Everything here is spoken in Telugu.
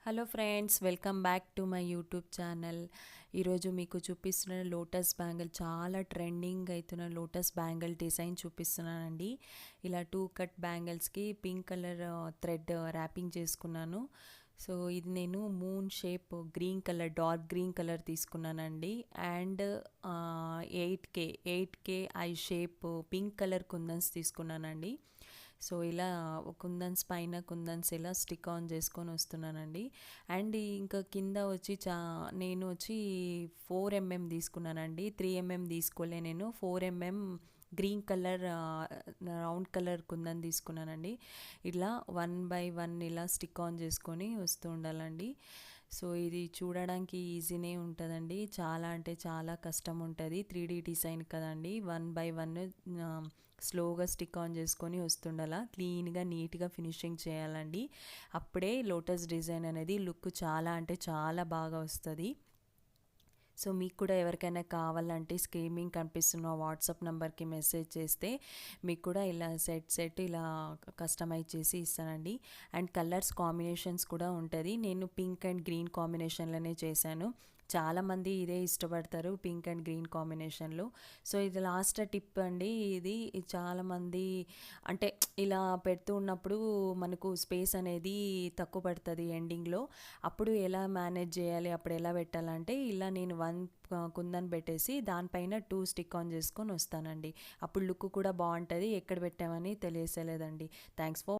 Hello friends, welcome back to my YouTube channel. ఈరోజు మీకు చూపిస్తున్న లోటస్ బ్యాంగిల్, చాలా ట్రెండింగ్ అవుతున్న లోటస్ బ్యాంగిల్ డిజైన్ చూపిస్తున్నానండి. ఇలా 2 కట్ బ్యాంగిల్స్కి పింక్ కలర్ థ్రెడ్ ర్యాపింగ్ చేసుకున్నాను. సో ఇది నేను moon shape green colour, dark green colour తీసుకున్నానండి. And 8K eye shape pink colour kundans తీసుకున్నానండి. సో ఇలా కుందన్స్ పైన కుందన్స్ ఇలా స్టిక్ ఆన్ చేసుకొని వస్తున్నానండి. అండ్ ఇంకా కింద వచ్చి నేను వచ్చి 4mm తీసుకున్నానండి. 3mm తీసుకోలే, నేను 4mm green colour round colour కుందని తీసుకున్నానండి. ఇలా 1 by 1 ఇలా స్టిక్ ఆన్ చేసుకొని వస్తూ ఉండాలండి. సో ఇది చూడడానికి ఈజీనే ఉంటుందండి, చాలా అంటే చాలా కష్టం ఉంటుంది. 3D డిజైన్ కదండి, 1 by 1 స్లోగా స్టిక్ ఆన్ చేసుకొని వస్తుండాల. క్లీన్గా నీట్గా ఫినిషింగ్ చేయాలండి. అప్పుడే లోటస్ డిజైన్ అనేది లుక్ చాలా అంటే చాలా బాగా వస్తుంది. సో మీకు కూడా ఎవరికైనా కావాలంటే స్క్రీమింగ్ కనిపిస్తున్న వాట్సాప్ నెంబర్కి మెసేజ్ చేస్తే మీకు కూడా ఇలా సెట్ ఇలా కస్టమైజ్ చేసి ఇస్తానండి. అండ్ కలర్స్ కాంబినేషన్స్ కూడా ఉంటుంది. నేను పింక్ అండ్ గ్రీన్ కాంబినేషన్లోనే చేశాను. చాలామంది ఇదే ఇష్టపడతారు, పింక్ అండ్ గ్రీన్ కాంబినేషన్లో. సో ఇది లాస్ట్ టిప్ అండి. ఇది చాలామంది అంటే ఇలా పెడుతూ ఉన్నప్పుడు మనకు స్పేస్ అనేది తక్కువ పడుతుంది ఎండింగ్లో. అప్పుడు ఎలా మేనేజ్ చేయాలి, అప్పుడు ఎలా పెట్టాలంటే ఇలా నేను 1 కుందన్ పెట్టేసి దానిపైన 2 స్టిక్ ఆన్ చేసుకొని వస్తానండి. అప్పుడు లుక్ కూడా బాగుంటుంది, ఎక్కడ పెట్టామని తెలియలేదండి. Thanks for